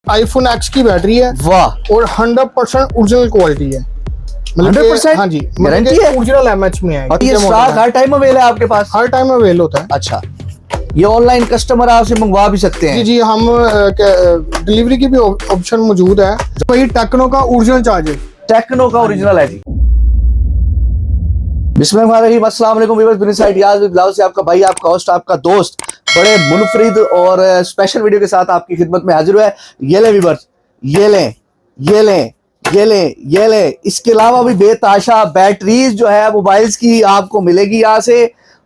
iPhone X की battery है वाह, और 100% ओरिजिनल क्वालिटी है। 100% हाँ जी, गारंटी है। ओरिजिनल एमएच में है। और ये स्टॉक हर टाइम अवेल है आपके पास? हर टाइम अवेल होता है। अच्छा, ये ऑनलाइन कस्टमर आपसे मंगवा भी सकते हैं? जी जी, हम डिलीवरी की भी ऑप्शन मौजूद है। वही टेक्नो का ओरिजिनल चार्जर, टेक्नो का ओरिजिनल है जी। बिस्मिल्लाहिर्रहमानिर्रहीम, अस्सलाम वालेकुम व्यूअर्स, बिन साइड याज विद लव से आपका भाई, आपका होस्ट, आपका दोस्त बड़े मुनफरिद और स्पेशल वीडियो के साथ आपकी खिदमत में हाजिर हुआ है। ये ले व्यूअर्स, ये लें, ये लें, ये लें, ये लें। इसके अलावा भी बेताशा बैटरीज जो है मोबाइल्स की आपको मिलेगी यहाँ से।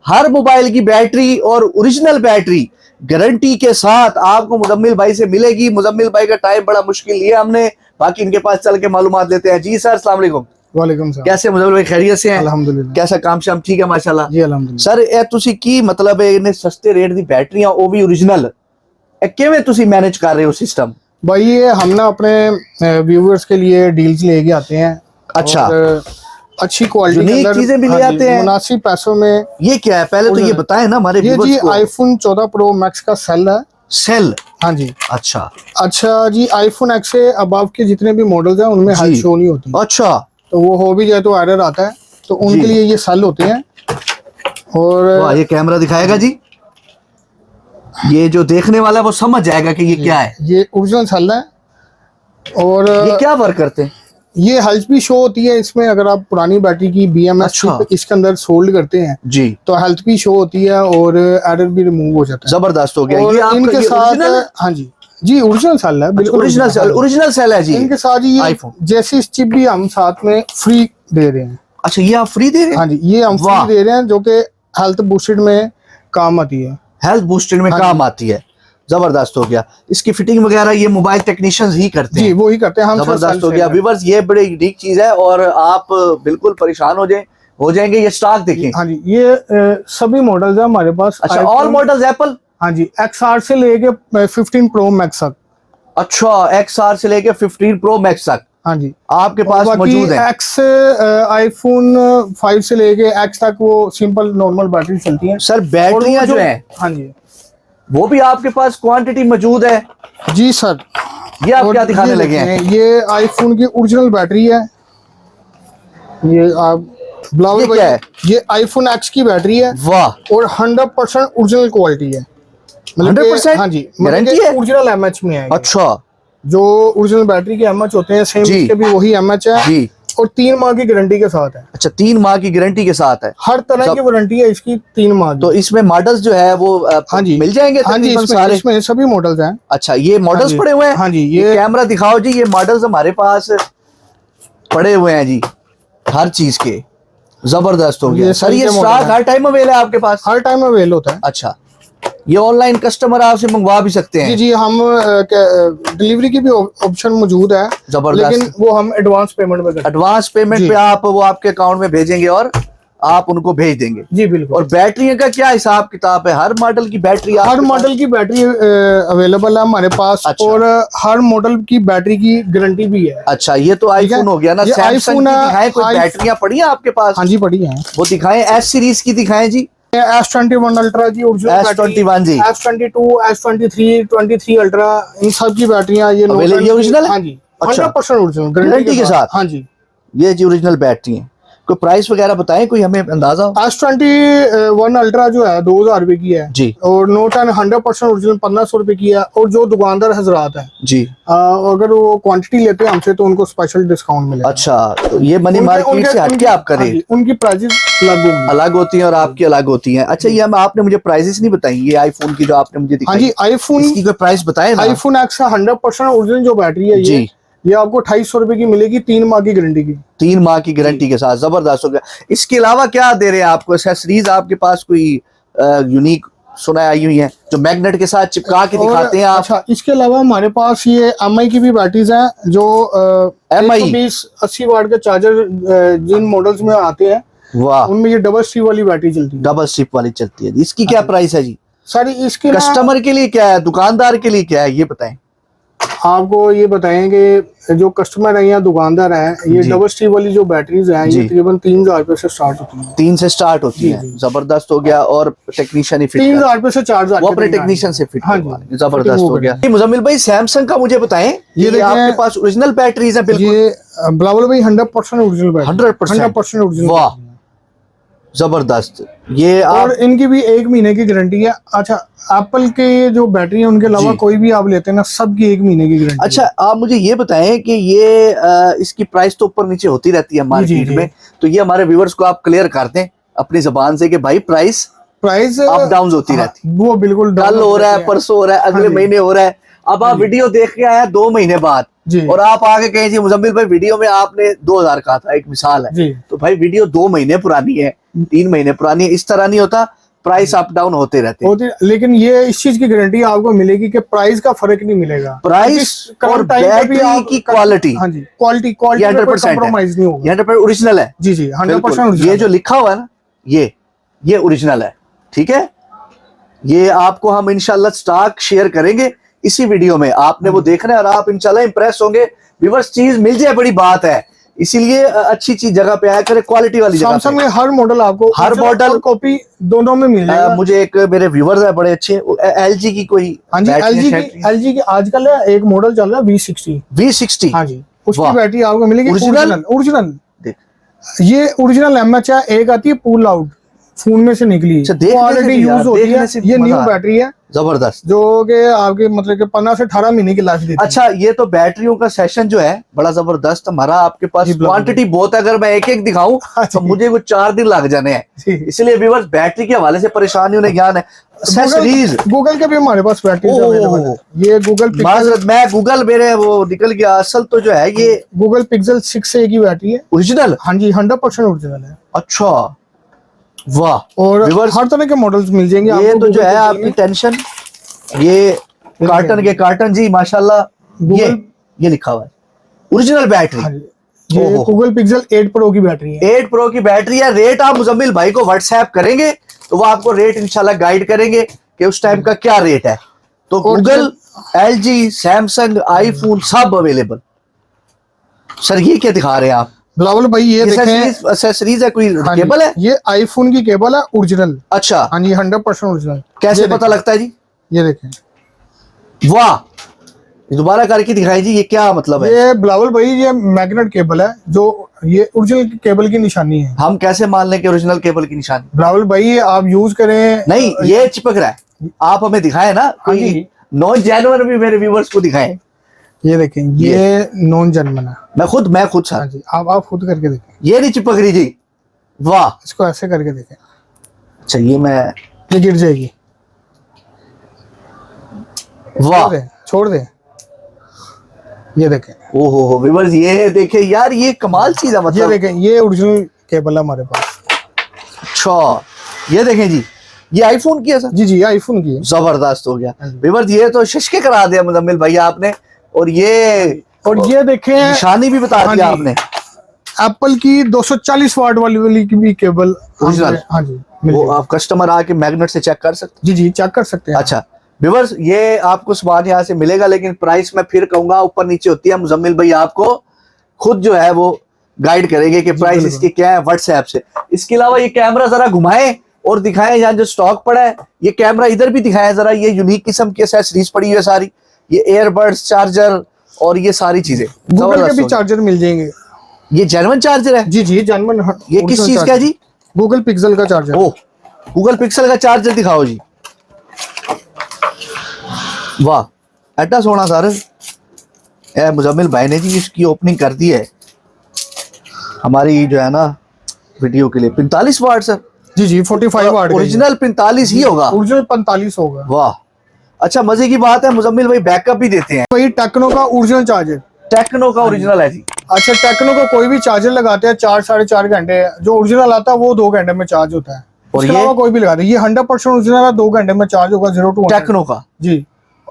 हर मोबाइल की बैटरी और ओरिजिनल बैटरी गारंटी के साथ आपको मुजम्मिल भाई से मिलेगी। मुजम्मिल भाई का टाइम बड़ा मुश्किल लिया हमने, बाकी इनके पास चल के मालूमात लेते हैं। जी सर, अस्सलाम वालेकुम। वालेकुम सलाम। कैसे मुजम्मिल भाई, खैरियत से हैं? अल्हम्दुलिल्लाह। कैसा काम शाम ठीक है माशाल्लाह जी अल्हम्दुलिल्लाह। सर ਇਹ ਤੁਸੀਂ ਕੀ ਮਤਲਬ ਹੈ ਇਹਨੇ ਸਸਤੇ ਰੇਟ ਦੀ ਬੈਟਰੀਆਂ ਉਹ ਵੀ ओरिजिनल ਇਹ ਕਿਵੇਂ ਤੁਸੀਂ ਮੈਨੇਜ ਕਰ ਰਹੇ ਹੋ ਸਿਸਟਮ? भाई ये हम ना अपने व्यूअर्स के लिए डील्स लेके आते हैं। अच्छा। और अच्छी क्वालिटी के यूनिक अंदर चीजें भी ले हाँ जी, आते हैं। मुनासिब पैसों में। ये क्या है पहले तो ये बताएं ना हमारे ये जी व्यूअर्स को। आईफोन 14 प्रो मैक्स का सेल है। सेल? हाँ जी। अच्छा अच्छा जी, आईफोन एक्स से अबव के जितने भी मॉडल्स हैं उनमें हाई जी। शो नहीं होती, अच्छा, तो वो हो भी जाए तो एरर आता है, तो उनके जी। लिए ये सेल होते हैं। और वाह, ये कैमरा दिखाएगा जी, ये जो देखने वाला है वो समझ जाएगा कि ये क्या है। ये ओरिजिनल सेल है। और ये क्या वर्क करते हैं? ये हेल्थ भी शो होती है इसमें। अगर आप पुरानी बैटरी की BMS अच्छा। इसके अंदर सोल्ड करते हैं जी, तो हेल्थ भी शो होती है और एरर भी रिमूव हो जाता है। जबरदस्त हो गया। और ये आपका इनके ये साथ original है? हाँ जी, जी ओरिजिनल सेल है, बिल्कुल ओरिजिनल सेल, ओरिजिनल सेल है जी। इनके साथ ही ये आईफोन। जैसी चिप भी हम साथ में फ्री दे रहे हैं। अच्छा, ये आप फ्री दे रहे हैं? हाँ जी, ये हम वाह। फ्री दे रहे हैं जो कि हेल्थ बूस्टेड में काम आती है। हेल्थ बूस्टर में हाँ काम आती है। जबरदस्त हो गया। इसकी फिटिंग वगैरह ये मोबाइल टेक्नीशियंस ही करते जी हैं। वो ही करते हैं हम। जबरदस्त हो गया व्यूअर्स, ये बड़ी यूनिक चीज है और आप बिल्कुल परेशान हो जाएंगे। ये स्टॉक देखें। हाँ जी, ये सभी मॉडल्स हैं हमारे पास। अच्छा, ऑल मॉडल्स एप्पल? हाँ जी, XR से लेके 15 प्रो मैक्स तक। अच्छा, XR से लेके 15 प्रो मैक्स तक हाँ जी आपके पास मौजूद है। एक्स आईफोन 5 से लेके X तक वो सिंपल नॉर्मल बैटरी चलती है। सर बैटरियां जो है हाँ जी, वो भी आपके पास क्वांटिटी मौजूद है? जी सर। ये आप और क्या दिखाने ये लगे हैं? देखें, ये आईफोन की ओरिजिनल बैटरी है। ये आप ब्लाउज ये क्या है? ये आईफोन X की बैटरी है वाह, और 100% ओरिजिनल क्वालिटी है। 100%? हाँ जी, गारंटी है? ओरिजिनल एमएच में है। अच्छा जो ओरिजिनल बैटरी के एमएच होते हैं सेम जी। इसके भी वही एमएच है जी। और 3 माह की गारंटी के साथ है। अच्छा, 3 माह की गारंटी के साथ है। हर तरह की वारंटी है इसकी 3 माह की। तो इसमें मॉडल्स जो है वो हाँ जी मिल जाएंगे हाँ जी, तकरीबन सारे? इसमें सभी मॉडल्स हैं। अच्छा, ये मॉडल्स जी। पड़े हुए हैं? हाँ जी, ये कैमरा दिखाओ जी। ये मॉडल्स हमारे पास पड़े हुए हैं जी, हर चीज के। जबरदस्त हो गया ये सर। सभी ये के मॉडल स्टॉक हैं। हर टाइम अवेल है आपके पास? हर टाइम अवेल होता है। अच्छा, ये ऑनलाइन कस्टमर आपसे मंगवा भी सकते जी हैं? जी, हम डिलीवरी की भी ऑप्शन मौजूद है, जबरदस्त। लेकिन वो हम एडवांस पेमेंट में करते हैं। एडवांस पेमेंट जी। पे आप वो आपके अकाउंट में भेजेंगे और आप उनको भेज देंगे? जी बिल्कुल। और बैटरी का क्या हिसाब किताब है? हर मॉडल की बैटरी हर मॉडल की बैटरी अवेलेबल है हमारे पास। अच्छा। और हर मॉडल की बैटरी की गारंटी भी है। अच्छा, ये तो आईफोन हो गया ना। ये सैमसंग iPhone की है, दिखाएं, कोई बैटरियां पड़ी है आपके पास? हाँ जी पड़ी है। वो दिखाएं, एस सीरीज की दिखाएं जी। S21 अल्ट्रा की S21 जी। S22, S23, 23 अल्ट्रा, इन सब की बैटरियां ये ये ओरिजिनल है? हाँ जी, अच्छा। 100% ओरिजिनल गारंटी के साथ? हाँ जी। ये जी ओरिजिनल बैटरी है। कोई प्राइस वगैरह बताएं, कोई हमें अंदाजा हो? S21 अल्ट्रा जो है 2000 रुपए की है जी। और नोट 10 100% ओरिजिनल 1500 रुपए की है। और जो दुकानदार हजरात है जी, अगर वो क्वांटिटी लेते हैं हमसे तो उनको स्पेशल डिस्काउंट मिलेगा। अच्छा, तो ये मनी मार्केट से हटके आप करें? उनकी प्राइसेस अलग होंगी, अलग होती हैं और आपकी अलग होती हैं। अच्छा, ये आपने मुझे प्राइसेस नहीं बताई, ये आईफोन की जो आपने मुझे हाँ दिखाई। जी। आईफोन इसकी कोई प्राइस बताए ना? आईफोन एक्स 100% ओरिजिनल जो बैटरी है जी। ये आपको 2800 रुपए की मिलेगी, 3 माह की गारंटी की। 3 माह की गारंटी के साथ। जबरदस्त हो गया। इसके अलावा क्या दे रहे हैं आपको? एक्सेसरीज आपके पास कोई यूनिक सुना आई हुई है जो मैग्नेट के साथ चिपका के दिखाते हैं आप? अच्छा, इसके अलावा हमारे पास ये MI की भी बैटरीज हैं जो MI 120-80 वाट के चार्जर जिन मॉडल्स में आते हैं वाह, उनमें ये डबल स्ट्रिप वाली बैटरी चलती है। डबल स्ट्रिप वाली चलती है। इसकी क्या प्राइस है जी? सारी इसके कस्टमर के लिए क्या है, दुकानदार के लिए क्या है, ये बताएं। आपको ये बताएंगे जो कस्टमर है या दुकानदार है, ये जी। डबल स्ट्रीप वाली जो बैटरीज हैं जी। ये तकरीबन 3,000 रुपए से स्टार्ट होती हैं। 3 से स्टार्ट होती जी, है, जी। जबरदस्त हो गया। और टेक्नीशियन ही फिट 3,000 रुपए से 4,000 वो के अपने करीब टेक्नीशियन आएंगे। से फिट हाँ करवा जी, लेंगे। जबरदस्त फिटिंग हो वो गया। करेंगे। मुजम्मिल भाई सैमसंग का मुझे बताएं, ये देखें, आपके पास ओरिजिनल बैटरीज है बिल्कुल? ये बिलावल भाई 100% ओरिजिनल बैटरी, 100%? 100% ओरिजिनल। वाह, जबरदस्त। ये और आप इनकी भी 1 महीने की गारंटी है। अच्छा, एप्पल के जो बैटरी है उनके अलावा जी। कोई भी आप लेते हैं ना, सबकी 1 महीने की गारंटी। अच्छा, आप मुझे ये बताएं कि ये इसकी प्राइस तो ऊपर नीचे होती रहती है मार्केट जी। में, तो ये हमारे व्यूअर्स को आप क्लियर कर दें अपनी जबान से कि भाई प्राइस प्राइस अप डाउन होती रहती है। वो बिल्कुल कल down हो रहा रहती है, परसों हो रहा है, हाँ अगले जी। महीने हो रहा है। अब आप जी। वीडियो देख के आया 2 महीने बाद, जी। और आप आगे कहें जी मुजम्मिल भाई वीडियो में आपने 2000 कहा था, एक मिसाल है, जी। तो भाई वीडियो 2 महीने पुरानी है, 3 महीने पुरानी है, इस तरह नहीं होता, प्राइस अप डाउन होते रहते हैं। होती, लेकिन ये इस चीज की गारंटी आपको मिलेगी कि प्राइस का फर्क नहीं मिलेगा। प्राइस कम और टाइम पे भी बैटरी आप की क्वालिटी, हाँ जी, क्वालिटी ये में कोई 100% है, कॉम्प्रोमाइज नहीं होगा। ये 100% ओरिजिनल है। जी जी, 100% बिल्कुल। ओरिजिनल। ये जो लिखा हुआ है ना, ये ओरिजिनल है, ठीक है। ये आपको हम इंशाल्लाह स्टॉक शेयर करेंगे इसी वीडियो में, आपने वो देखना है और आप इंशाल्लाह इंप्रेस होंगे। व्यूअर्स, चीज मिल जाए बड़ी बात है, इसीलिए अच्छी चीज जगह पे आया करे, क्वालिटी वाली जगह सैमसंग पे। में हर मॉडल आपको हर मॉडल कॉपी दोनों में मिल जाएगा। मुझे एक मेरे व्यूअर्स है बड़े अच्छे, एलजी की कोई हाँ जी, बैटरी एलजी की आजकल एक मॉडल चल रहा है V60। V60। हाँ जी, उसकी वाह। बैटरी आपको मिलेगी ओरिजिनल? ओरिजिनल। देख, ये ओरिजिनल एमएच है। एक आती है पुल आउट, फोन में से निकली, अच्छा, देखने वो से ऑलरेडी भी यार, यूज होती है। देखने से ये मजा न्यू आ रहा है। बैटरी है जबरदस्त। जो कि आपके मतलब कि 15 से 18 महीने की लाइफ देती है। अच्छा, ये तो बैटरियों का सेशन जो है बड़ा जबरदस्त हमारा, आपके पास जी, बिल्कुल। क्वांटिटी बहुत है, अगर मैं एक एक दिखाऊं तो जी। मुझे वो 4 दिन लग जाने हैं, जी। इसलिए व्यूअर्स बैटरी के हवाले से परेशानी उन्हें ज्ञान है। एक्सेसरीज, गूगल के भी हमारे पास बैटरी ओह। अवेलेबल है। ये गूगल पिक्सल, माजरत, मैं गूगल मेरे वो निकल गया, असल तो जो है ये गूगल पिक्सल 6A की बैटरी है। ओरिजिनल। हाँ जी, 100% ओरिजिनल है। अच्छा, वाह। और Viewers, हर तरह के मॉडल्स मिल जाएंगे ये आपको तो जो Google है Pixel आपकी में। टेंशन, ये कार्टन के कार्टन जी माशाल्लाह। Google- ये लिखा हुआ है ओरिजिनल बैटरी। हाँ जी, ये ओहो। गूगल पिक्सल 8 प्रो की बैटरी है। 8 प्रो की बैटरी है। रेट आप मुजम्मिल भाई को व्हाट्सएप करेंगे तो वो आपको रेट इंशाल्लाह गाइड करेंगे कि उस टाइम का क्या रेट है। तो और गूगल, एलजी, सैमसंग, आईफोन सब अवेलेबल। सर ये क्या दिखा रहे हैं आप? बिलावल भाई ये देखें, एक्सेसरीज है, कोई हाँ जी, केबल है? ये आईफोन की केबल है ओरिजिनल। अच्छा, हाँ जी, 100% ओरिजिनल। कैसे ये पता देखें, लगता है जी? ये देखें, वाह, दोबारा करके दिखाई जी, ये क्या मतलब है? ये बिलावल भाई ये मैग्नेट केबल है, जो ये ओरिजिनल केबल की निशानी है। हम कैसे मान लें कि ओरिजिनल केबल की निशानी? बिलावल भाई ये आप यूज करें। नहीं, ये चिपक रहा है, आप हमें दिखाएं ना, कोई जी। नॉन जेन्युइन भी मेरे व्यूअर्स को दिखाएं। ये देखें, ये नॉन जर्मन है। मैं खुद हाँ सर, जी, आप खुद करके देखें, ये नहीं चिपक रही जी। वाह। इसको ऐसे करके देखें, अच्छा, ये मैं, ये गिर जाएगी। वाह, छोड़ दे। ये देखें, ओहो व्यूअर्स, ये देखे यार, ये कमाल चीज है ये मतलब। देखें, ये ओरिजिनल केबल है हमारे पास। अच्छा, ये देखें जी, ये आईफोन की है सर? जी जी, आईफोन की है। जबरदस्त हो गया हाँ जी। व्यूअर्स, ये तो शशके करा दिया मुजम्मिल भाई आपने। और ये देखें, निशानी भी बता हाँ दिया जी। आपने। एप्पल की 240 वाट वाली की भी केबल ओरिजिनल? हाँ जी, मिल वो जाएगी। आप कस्टमर आके मैग्नेट से चेक कर सकते जी जी, चेक कर सकते हैं। हैं। अच्छा व्यूअर्स, ये आपको सामान यहाँ से मिलेगा, लेकिन प्राइस मैं फिर कहूंगा ऊपर नीचे होती है। मुजम्मिल भाई आपको खुद जो है वो गाइड करेंगे कि प्राइस बिल्कुल। इसकी क्या है व्हाट्सएप से। इसके अलावा ये कैमरा जरा घुमाए और दिखाएं यहाँ जो स्टॉक पड़ा है, ये कैमरा इधर भी दिखाएं जरा। ये यूनिक किस्म की एक्सेसरीज पड़ी हुई है सारी, ये एयरबड्स, चार्जर और ये सारी चीजें। गूगल के जबरदस्त भी हो चार्जर मिल जाएंगे। गया। ये जेन्युइन चार्जर है? जी जी, जर्मन। ये किस चीज का है जी? गूगल पिक्सल का चार्जर। ओ, गूगल पिक्सल का चार्जर दिखाओ जी। वाह, एड्डा सोना सर। ए मुजम्मिल भाई ने जी इसकी ओपनिंग कर दी है हमारी जो है ना वीडियो के लिए। 45 वाट सर? जी जी, 45 वाट का ओरिजिनल 45 ही होगा? ओरिजिनल 45 होगा। वाह, अच्छा मजे की बात है, मुजम्मिल भाई बैकअप भी देते हैं। वही टेक्नो का ओरिजिनल चार्जर। टेक्नो का ओरिजिनल है जी? अच्छा, टेक्नो का कोई भी चार्जर लगाते हैं 4 साढ़े 4 घंटे, जो ओरिजिनल आता है वो 2 घंटे में चार्ज होता है। और उसके ये? अलावा कोई भी लगाते हैं, ये 100% ओरिजिनल है, 2 घंटे में चार्ज होगा 0 to 100। टेक्नो का? जी,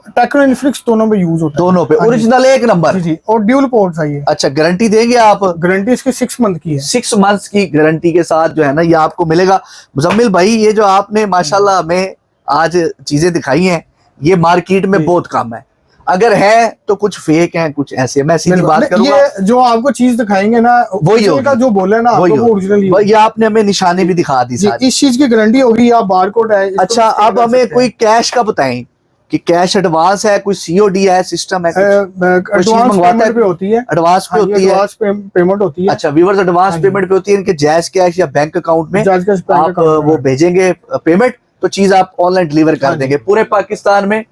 टेक्नो इन्फिनिक्स दोनों में यूज होता है। दोनों पे हाँ जी। ओरिजिनल एक नंबर? जी जी, और ड्यूल पोर्ट है ये। अच्छा, गारंटी देंगे आप? गारंटी इसकी 6 मंथ की है। 6 मंथ्स की गारंटी के साथ जो है ना ये आपको मिलेगा। मुजम्मिल भाई, ये जो आपने माशाल्लाह हमें आज चीजें दिखाई हैं, ये मार्केट में बहुत कम है। अगर है तो कुछ फेक हैं, कुछ ऐसे। मैं सीधी बिल्कुल। बात नहीं, करूंगा, ये जो आपको चीज दिखाएंगे ना वही original का होगी, जो बोले ना वही आपको वो होगी। ओरिजिनल ही ये आपने हमें निशानी भी दिखा दी जी, सारी। इस चीज की गारंटी होगी। आप बारकोड है इसको अच्छा, भी scan अब कर हमें सकते कोई हैं। कैश का बताएं कि कैश एडवांस है, कोई सीओडी है, सिस्टम है, कोई चीज एडवांस मंगवाता है पेमेंट पे होती है। एडवांस पे हाँ, ये होती है। एडवांस पेमेंट होती है। अच्छा, व्यूअर्स एडवांस हाँ जी। पेमेंट पे होती है, इनके जैज कैश या बैंक अकाउंट में जैज कैश बैंक आप अकाउंट में वो है। भेजेंगे पेमेंट, तो चीज आप ऑनलाइन डिलीवर कर हाँ जी। देंगे पूरे पाकिस्तान में,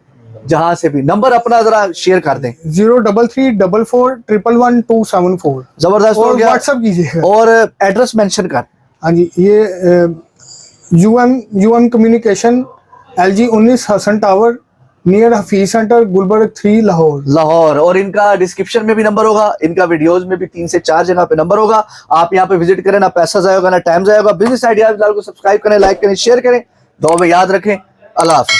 जहां से भी। नंबर अपना जरा शेयर कर दें। 03344111274। जबरदस्त हो और गया। व्हाट्सएप कीजिएगा। और एड्रेस मेंशन कर। हाँ जी, ये UM communication LG 19 Hasan tower near Hafeez centre Gulberg 3 Lahore. Lahore. और इनका डिस्क्रिप्शन में भी नंबर होगा, इनका वीडियोस में भी 3 से 4 जगह पे नंबर होगा। आप यहाँ पे विजिट करें, ना पैसा जाएगा ना टाइम जाएगा। बिजनेस आइडियाज को सब्सक्राइब करें, लाइक करें, शेयर करें, दुआ में याद रखें। अल्लाह हाफिज।